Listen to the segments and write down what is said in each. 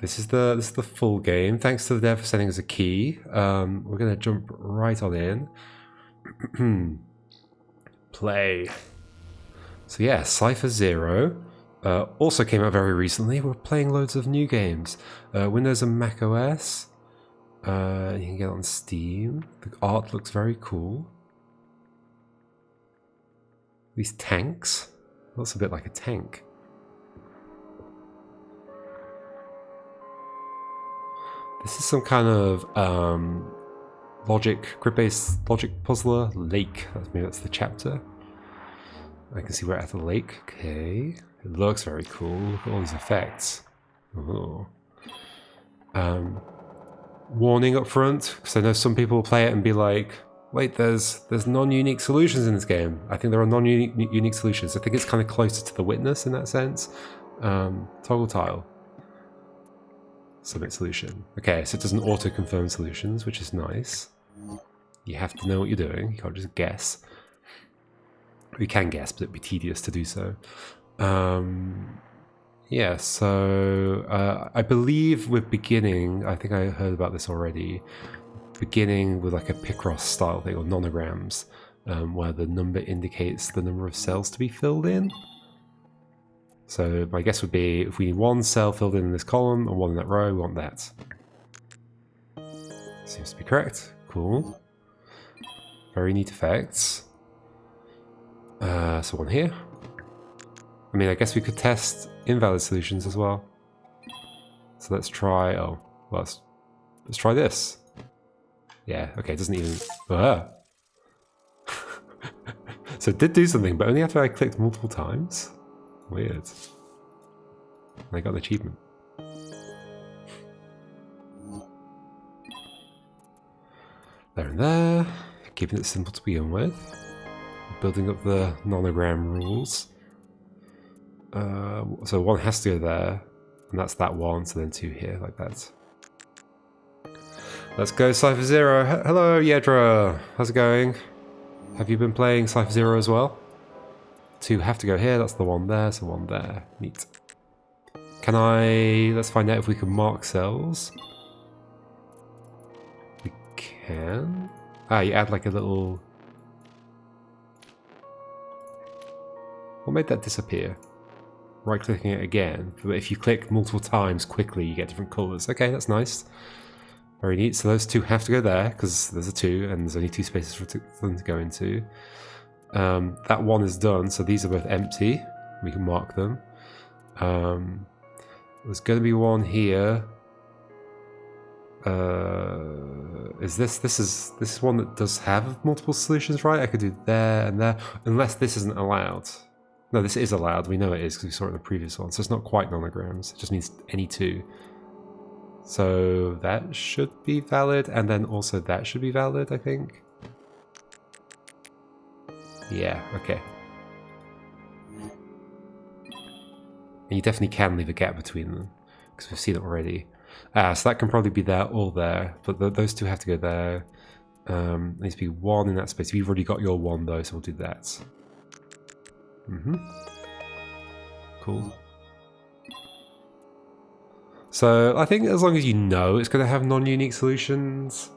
this is the full game. Thanks to the dev for sending us a key. We're gonna jump right on in. Play. So yeah, CIPHER ZERO also came out very recently. We're playing loads of new games. Windows and Mac OS. You can get it on Steam. The art looks very cool. These tanks. Looks a bit like a tank. This is some kind of grid-based logic puzzler. Lake. That's the chapter. I can see we're at the lake. Okay. It looks very cool. Look at all these effects. Oh. Warning up front, because I know some people will play it and be like, wait, there's non-unique solutions in this game. I think there are non-unique solutions. I think it's kind of closer to the witness in that sense. Toggle tile. Submit solution. Okay, so it doesn't auto-confirm solutions, which is nice. You have to know what you're doing. You can't just guess. You can guess, but it'd be tedious to do so. Yeah, so I believe we're beginning, I think I heard about this already, beginning with like a Picross style thing, or nonograms, where the number indicates the number of cells to be filled in. So my guess would be, if we need one cell filled in this column and one in that row, we want that. Seems to be correct. Cool. Very neat effects. So one here. I mean, I guess we could test invalid solutions as well. So let's try, oh, well, let's try this. Yeah, okay, it doesn't even, So it did do something, but only after I clicked multiple times. Weird. And I got an achievement. There and there. Keeping it simple to begin with. Building up the nonogram rules. So one has to go there, and that's that one, so then two here, like that. Let's go CIPHER ZERO. Hello, Yedra. How's it going? Have you been playing CIPHER ZERO as well? Two have to go here, that's the one there, so one there. Neat. Can I... let's find out if we can mark cells. We can. Ah, you add like a little... what made that disappear? Right-clicking it again. But if you click multiple times quickly, you get different colours. Okay, that's nice. Very neat. So those two have to go there, because there's a two, and there's only two spaces for them to go into. That one is done, so these are both empty. We can mark them. There's going to be one here. Is this is one that does have multiple solutions, right? I could do there and there, unless this isn't allowed. No, this is allowed. We know it is because we saw it in the previous one. So it's not quite nonograms. It just means any two. So that should be valid, and then also that should be valid, I think. Yeah, okay. And you definitely can leave a gap between them, because we've seen it already. So that can probably be there or there, but those two have to go there. There needs to be one in that space. You've already got your one though, so we'll do that. Cool. So I think as long as you know it's going to have non-unique solutions,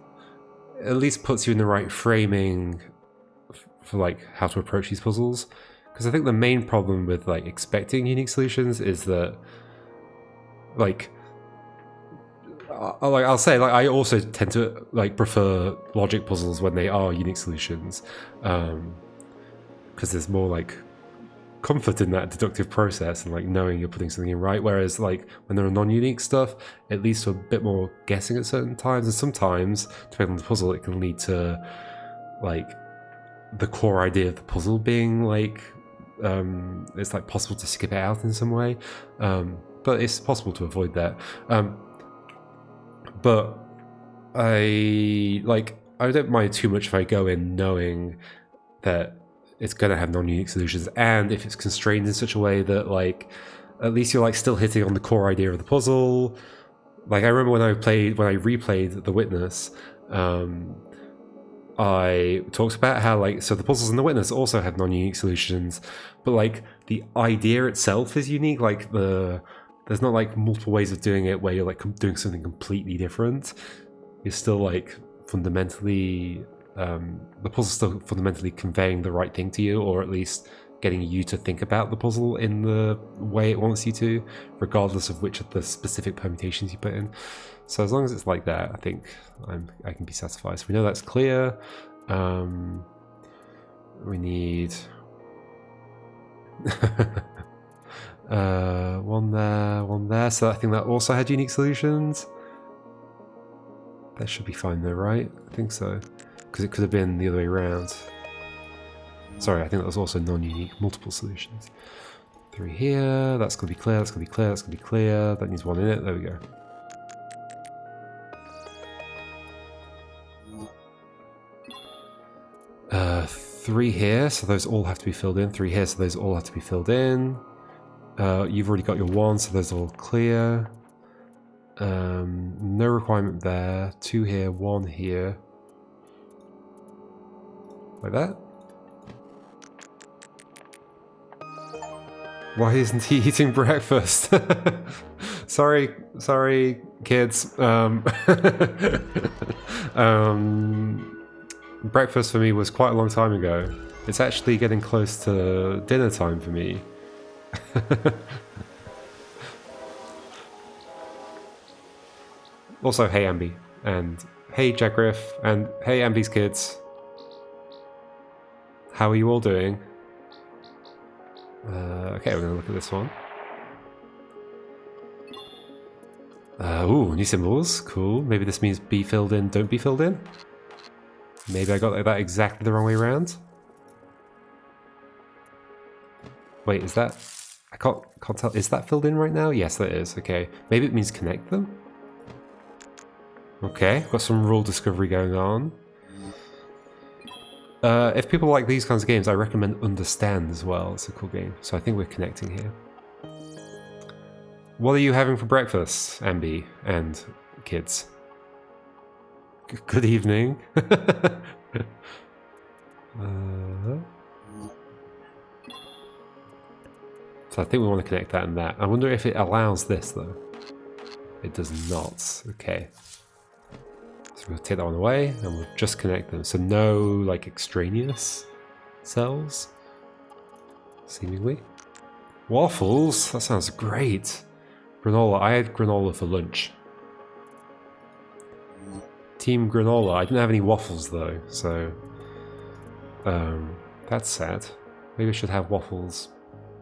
it at least puts you in the right framing for like how to approach these puzzles. Because I think the main problem with like expecting unique solutions is that like I'll say like I also tend to like prefer logic puzzles when they are unique solutions, because there's more like comfort in that deductive process and like knowing you're putting something in right, whereas like when there are non-unique stuff, it leads to a bit more guessing at certain times, and sometimes depending on the puzzle it can lead to like the core idea of the puzzle being like it's like possible to skip it out in some way, but it's possible to avoid that. But I don't mind too much if I go in knowing that it's going to have non-unique solutions, and if it's constrained in such a way that like at least you're like still hitting on the core idea of the puzzle. Like I remember when I replayed The Witness, I talked about how like so the puzzles in The Witness also have non-unique solutions, but like the idea itself is unique. Like the there's not like multiple ways of doing it where you're like doing something completely different. You're still like fundamentally, the puzzle's still fundamentally conveying the right thing to you, or at least getting you to think about the puzzle in the way it wants you to, regardless of which of the specific permutations you put in. So as long as it's like that, I think I can be satisfied. So we know that's clear. We need one there. So I think that also had unique solutions. That should be fine though, right? I think so, because it could have been the other way around. Sorry, I think that was also non-unique, multiple solutions. 3 here, that's going to be clear, that's going to be clear, that's going to be clear. That needs 1 in it, there we go. Three here, so those all have to be filled in. 3 here, so those all have to be filled in. You've already got your 1, so those are all clear. No requirement there. 2 here, 1 here. Like that. Why isn't he eating breakfast? sorry, kids. Breakfast for me was quite a long time ago. It's actually getting close to dinner time for me. Also, hey Ambi, and hey Jackriff, and hey Ambi's kids. How are you all doing? Okay, we're gonna look at this one. Ooh, new symbols, cool. Maybe this means be filled in, don't be filled in. Maybe I got that exactly the wrong way around. Wait, is that... I can't tell. Is that filled in right now? Yes, that is. Okay. Maybe it means connect them? Okay, got some rule discovery going on. If people like these kinds of games, I recommend Understand as well. It's a cool game. So I think we're connecting here. What are you having for breakfast, Ambi and kids? Good evening. So I think we want to connect that and that. I wonder if it allows this though. It does not. Okay. So we'll take that one away and we'll just connect them. So no like extraneous cells, seemingly. Waffles? That sounds great. Granola. I had granola for lunch. Team granola. I didn't have any waffles though, so that's sad. Maybe I should have waffles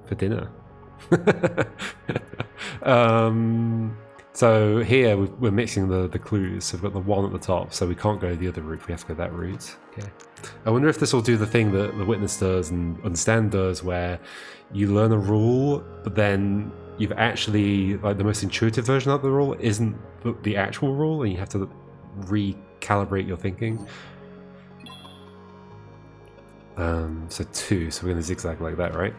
for dinner. So here we're mixing the clues. So we've got the 1 at the top, so we can't go the other route. We have to go that route. Okay. I wonder if this will do the thing that the witness does and Understand does, where you learn a rule, but then you've actually, like, the most intuitive version of the rule isn't the actual rule, and you have to recalibrate your thinking. So 2, so we're going to zigzag like that, right?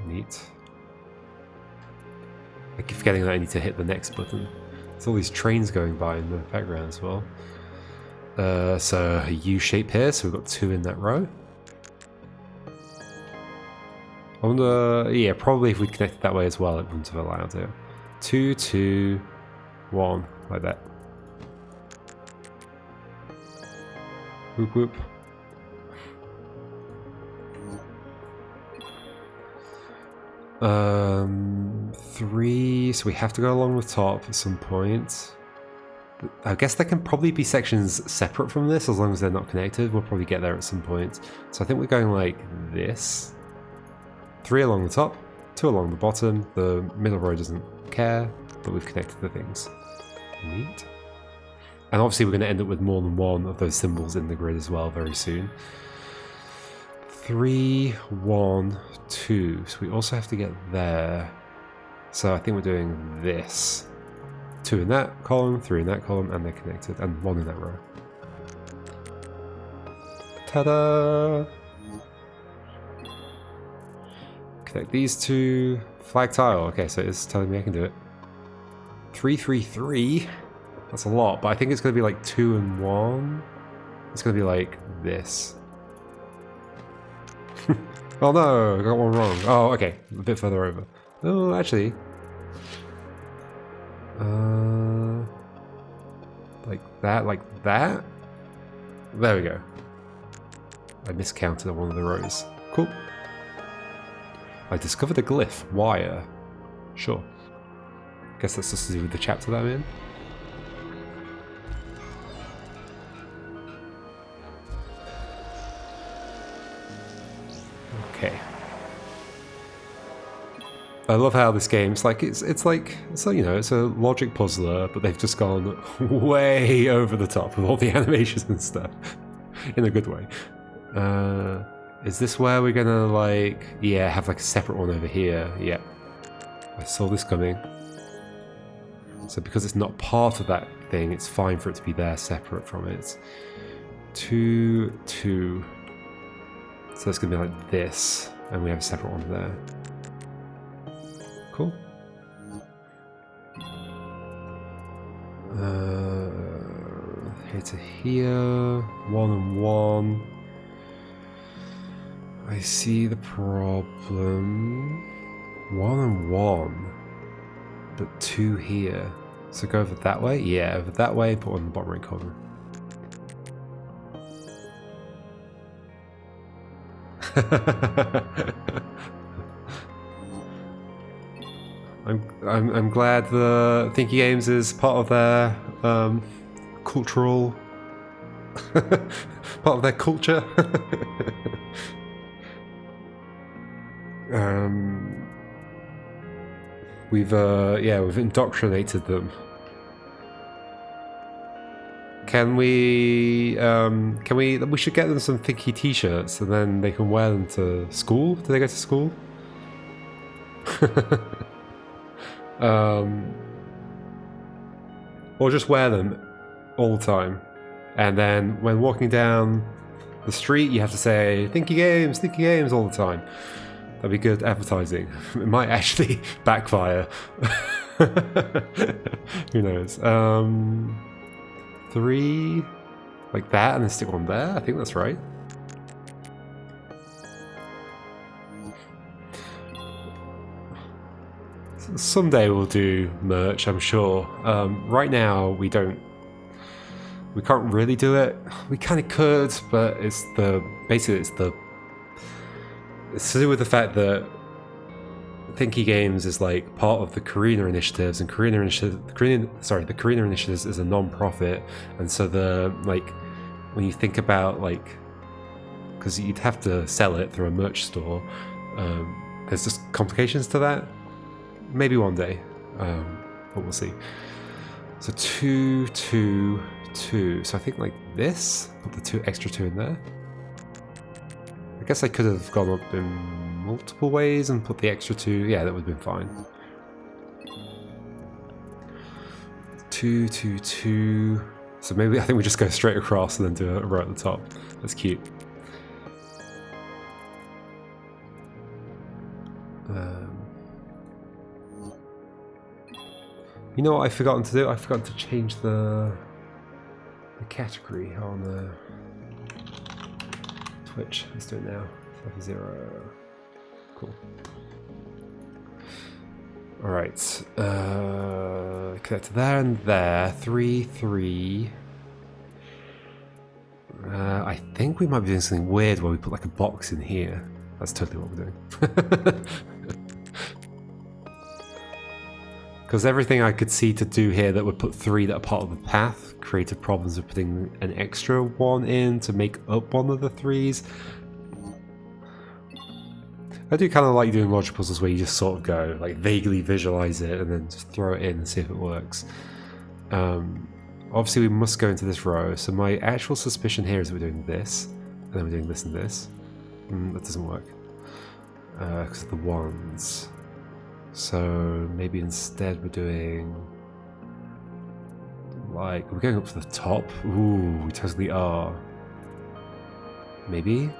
Neat. I keep forgetting that I need to hit the next button. There's all these trains going by in the background as well. So a U shape here, so we've got 2 in that row. I wonder, yeah, probably if we connected that way as well, it wouldn't have allowed it. 2, 2, 1, like that. Whoop whoop. Three, so we have to go along the top at some point. I guess there can probably be sections separate from this as long as they're not connected. We'll probably get there at some point. So I think we're going like this. 3 along the top, 2 along the bottom. The middle row doesn't care, but we've connected the things. Neat. And obviously we're going to end up with more than 1 of those symbols in the grid as well very soon. 3, 1, 2. So we also have to get there. So I think we're doing this. 2 in that column, 3 in that column, and they're connected, and 1 in that row. Ta-da! Connect these 2. Flag tile. Okay, so it's telling me I can do it. 3, 3, 3. That's a lot, but I think it's going to be like 2 and 1. It's going to be like this. Oh no, I got one wrong. Oh, okay, a bit further over. Oh, actually, like that, like that. There we go. I miscounted on one of the rows. Cool. I discovered a glyph. Wire. Sure. Guess that's just to do with the chapter that I'm in. Okay. I love how this game's like it's you know, it's a logic puzzler, but they've just gone way over the top with all the animations and stuff in a good way. Is this where we're gonna like have like a separate one over here? Yeah, I saw this coming. So because it's not part of that thing, it's fine for it to be there separate from it. 2, 2. So it's gonna be like this, and we have a separate one there. Cool. Here to here, 1 and 1. I see the problem. 1 and 1, but 2 here. So go over that way? Yeah, over that way, put one in the bottom right corner. I'm glad the Thinky Games is part of their cultural part of their culture. We've indoctrinated them. We should get them some Thinky t-shirts and then they can wear them to school. Do they go to school? Or just wear them all the time, and then when walking down the street you have to say Thinky Games all the time. That'd be good advertising. It might actually backfire. Who knows? 3 like that, and then stick one there. I think that's right. Someday we'll do merch, I'm sure. Right now we can't really do it. We kind of could, but it's to do with the fact that Thinky Games is like part of the Carina Initiatives, and the Carina Initiatives is a non-profit, and so when you think about because you'd have to sell it through a merch store, there's just complications to that. Maybe one day, but we'll see. So 2, 2, 2. So I think like this. Put the extra 2 in there. I guess I could have gone up in multiple ways and put the extra 2. Yeah, that would have been fine. 2, 2, 2. So maybe I think we just go straight across and then do a row at the top. That's cute. You know what I've forgotten to do? I've forgotten to change the category on the Twitch. Let's do it now. CIPHER ZERO. Cool. Alright. Connect to there and there. 3, 3. I think we might be doing something weird where we put like a box in here. That's totally what we're doing. Because everything I could see to do here that would put 3 that are part of the path created problems of putting an extra 1 in to make up one of the 3s. I do kind of like doing logic puzzles where you just sort of go, like vaguely visualize it and then just throw it in and see if it works. Obviously we must go into this row, so my actual suspicion here is that we're doing this, and then we're doing this and this. That doesn't work. Because of the 1s. So maybe instead we're doing like we're going up to the top. Ooh, we totally are. Maybe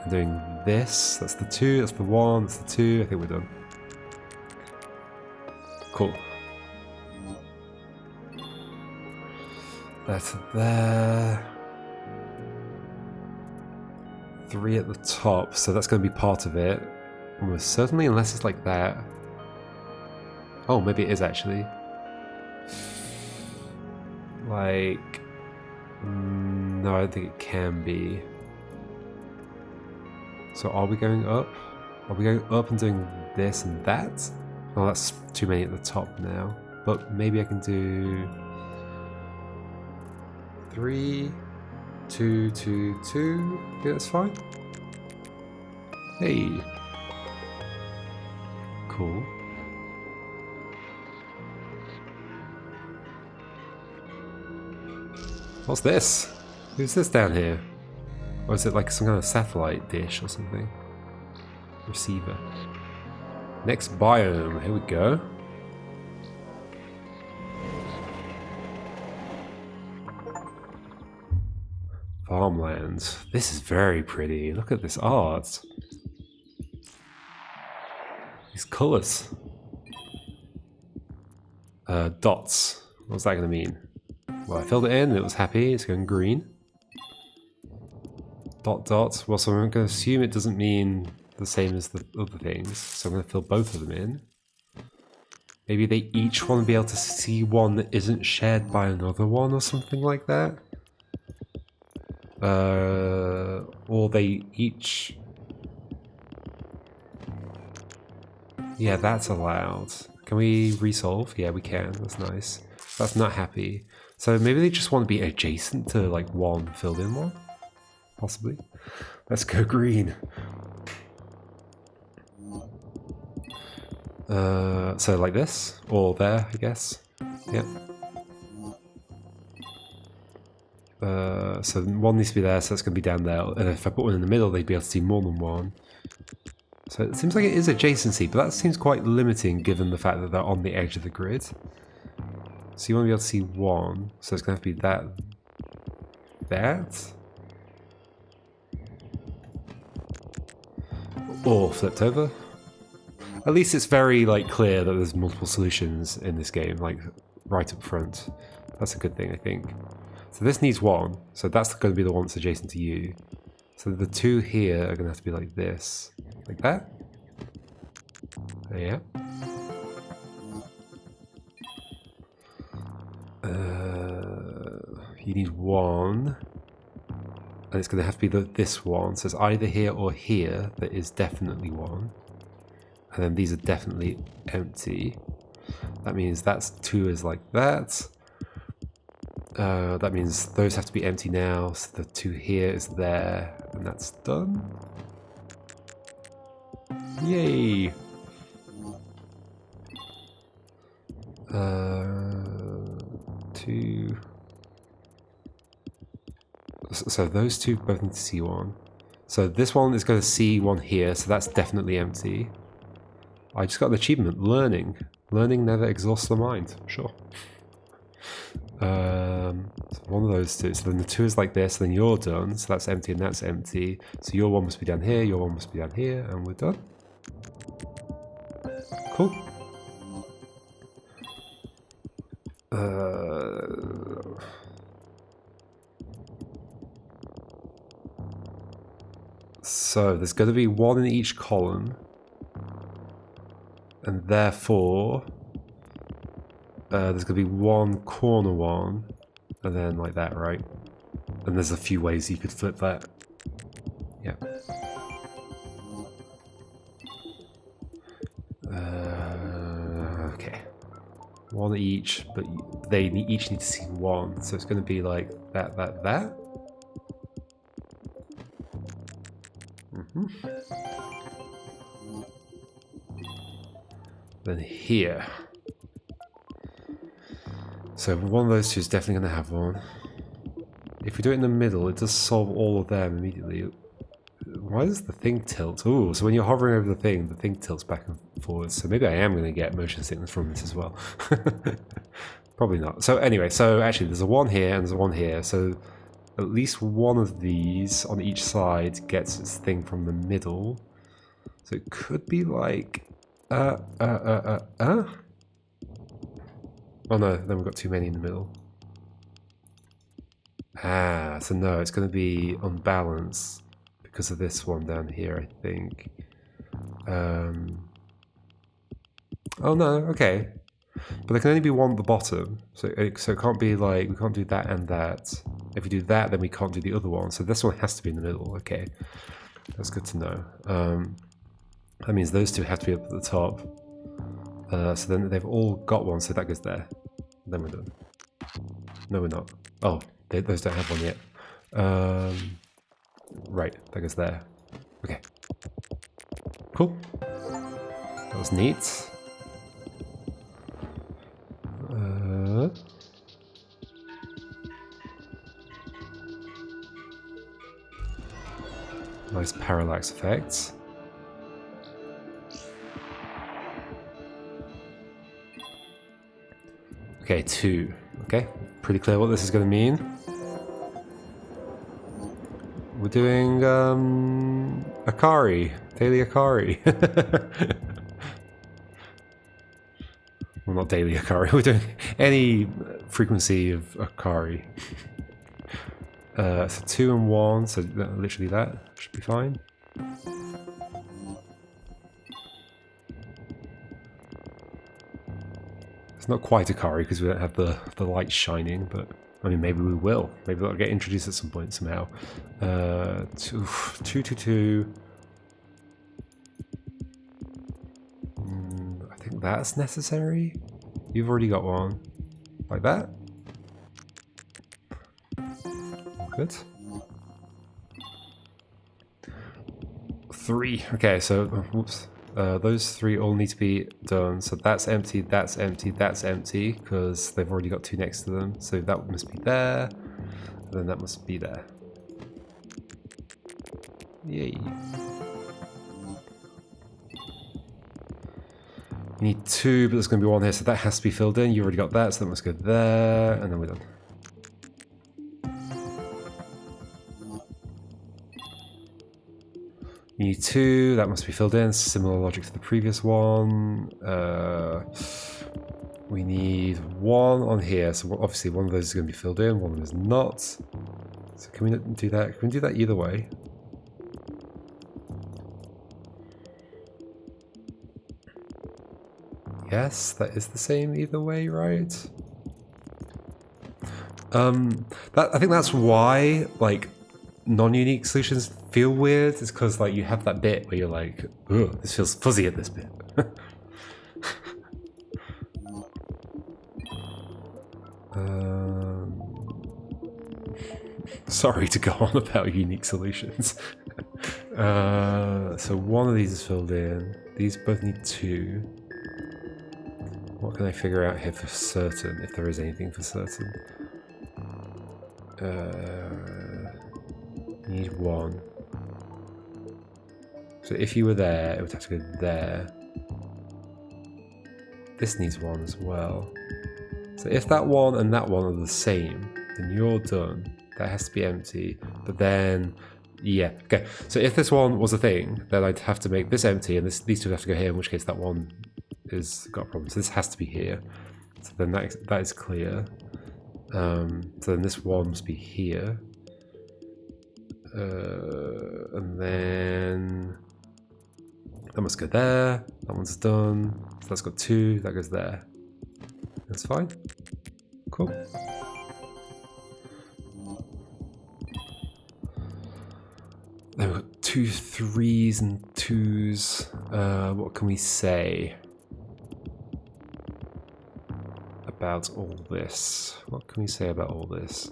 I'm doing this. That's the 2. That's the 1. That's the 2. I think we're done. Cool. That's there. 3 at the top, so that's going to be part of it. Almost certainly, unless it's like that. Oh, maybe it is actually. Like... no, I don't think it can be. So are we going up? Are we going up and doing this and that? Oh, that's too many at the top now. But maybe I can do... 3, 2, 2, 2. Yeah, that's fine. Hey. Cool. What's this? Who's this down here? Or is it like some kind of satellite dish or something? Receiver. Next biome. Here we go. Farmland. This is very pretty. Look at this art. These colours. Dots. What's that going to mean? Well, I filled it in, it was happy, it's going green. Dot dot. Well, so I'm going to assume it doesn't mean the same as the other things, so I'm going to fill both of them in. Maybe they each want to be able to see one that isn't shared by another one or something like that. Or they each... Yeah, that's allowed. Can we resolve? Yeah, we can. That's nice. That's not happy. So maybe they just want to be adjacent to like one filled in one? Possibly. Let's go green. So like this? Or there, I guess. Yep. So one needs to be there, so that's going to be down there. And if I put one in the middle, they'd be able to see more than one. So it seems like it is adjacency, but that seems quite limiting given the fact that they're on the edge of the grid. So you want to be able to see one, so it's going to have to be that. That? Or flipped over. At least it's very like clear that there's multiple solutions in this game, like right up front. That's a good thing, I think. So this needs one, so that's going to be the one that's adjacent to you. So the two here are going to have to be like this. Like that? Yeah. You need one. And it's going to have to be this one. So it's either here or here that is definitely one. And then these are definitely empty. That means that's 2 is like that. That means those have to be empty now. So the 2 here is there. And that's done. Yay! 2. So those 2 both need to see one. So this one is going to see one here, so that's definitely empty. I just got an achievement, learning. Learning never exhausts the mind, sure. So one of those 2, so then the 2 is like this, then you're done, so that's empty and that's empty. So your one must be down here, your one must be down here, and we're done. Cool. So there's going to be 1 in each column, and therefore there's going to be 1 corner one, and then like that, right? And there's a few ways you could flip that. Yeah. Okay. 1 each, but they each need to see 1, so it's going to be like that, that, that. Then here. So one of those 2 is definitely going to have 1. If we do it in the middle, it does solve all of them immediately. Why does the thing tilt? Ooh, so when you're hovering over the thing tilts back and forwards. So maybe I am going to get motion sickness from this as well. Probably not. So anyway, so actually there's a 1 here and there's a 1 here. So at least one of these on each side gets its thing from the middle. So it could be like... Oh no, then we've got too many in the middle. Ah, so no, it's going to be unbalanced because of this one down here, I think. Oh no, okay. But there can only be one at the bottom, so it can't be like, we can't do that and that. If we do that, then we can't do the other one, so this one has to be in the middle, okay. That's good to know. That means those two have to be up at the top. So then they've all got one, so that goes there. Then we're done. No, we're not. Oh, those don't have one yet. Right, that goes there. Okay. Cool. That was neat. Nice parallax effects. Okay, 2. Okay, pretty clear what this is going to mean. We're doing Akari, daily Akari. Well, not daily Akari. We're doing any frequency of Akari. So 2 and 1, so literally that should be fine. It's not quite Akari because we don't have the light shining, but I mean maybe we will. Maybe that'll get introduced at some point somehow. 2, 2, 2, 2. I think that's necessary. You've already got one. Like that. Good. 3. Okay, so whoops. Those 3 all need to be done. So that's empty, that's empty, that's empty, because they've already got 2 next to them. So that must be there, and then that must be there. Yay. You need 2, but there's going to be 1 here, so that has to be filled in. You already got that, so that must go there, and then we're done. You need 2, that must be filled in, similar logic to the previous one. We need 1 on here, so obviously one of those is going to be filled in, one of them is not. So can we do that? Can we do that either way? Yes, that is the same either way, right? I think that's why, like, non-unique solutions feel weird. It's because like you have that bit where you're like, ugh, this feels fuzzy at this bit. Sorry to go on about unique solutions. So one of these is filled in. These both need 2. What can I figure out here for certain, if there is anything for certain? Need 1. So if you were there, it would have to go there. This needs 1 as well. So if that one and that one are the same, then you're done. That has to be empty. But then, yeah, okay. So if this one was a thing, then I'd have to make this empty, and these 2 have to go here. In which case, that one is got a problem. So this has to be here. So then that is clear. So then this one must be here. And then that must go there. That one's done. So that's got 2. That goes there. That's fine. Cool. Then we've got 2 3s and 2s. What can we say about all this? What can we say about all this?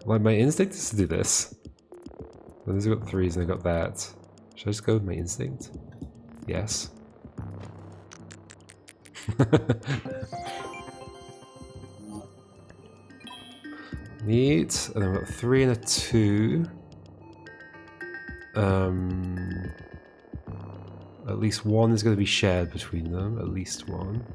Like, my instinct is to do this. Well, these have got 3s and I got that. Should I just go with my instinct? Yes. Neat. And then we've got 3 and a 2. At least 1 is going to be shared between them. At least 1.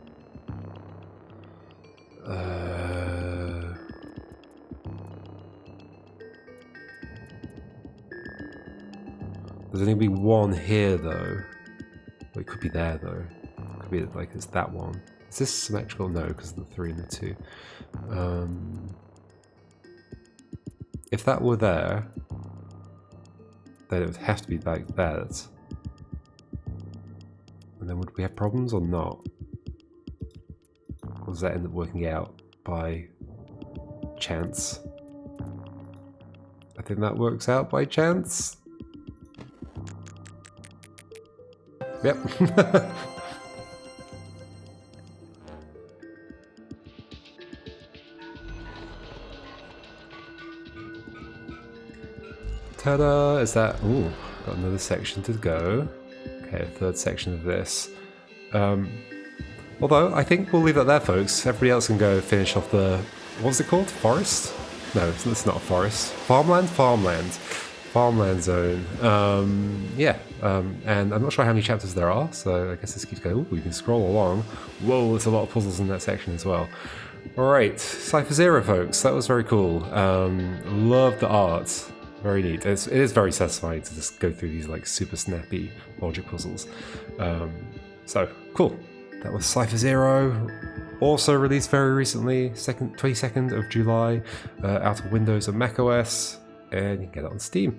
There's only be 1 here though. Well, it could be there though. It could be like it's that one. Is this symmetrical? No, because of the 3 and the 2. If that were there, then it would have to be like that. And then would we have problems or not? Or does that end up working out by chance? I think that works out by chance. Yep. Ta-da! Is that... Ooh, got another section to go. Okay, third section of this. Although, I think we'll leave it there, folks. Everybody else can go finish off the... What's it called? Forest? No, it's not a forest. Farmland? Farmland. Farmland zone. And I'm not sure how many chapters there are, so I guess this keeps going. Ooh, we can scroll along. Whoa, there's a lot of puzzles in that section as well. Alright, CIPHER ZERO, folks. That was very cool. Love the art. Very neat. It is very satisfying to just go through these like super snappy logic puzzles. So, cool. That was CIPHER ZERO. Also released very recently, 22nd of July, out of Windows and macOS, and you can get it on Steam.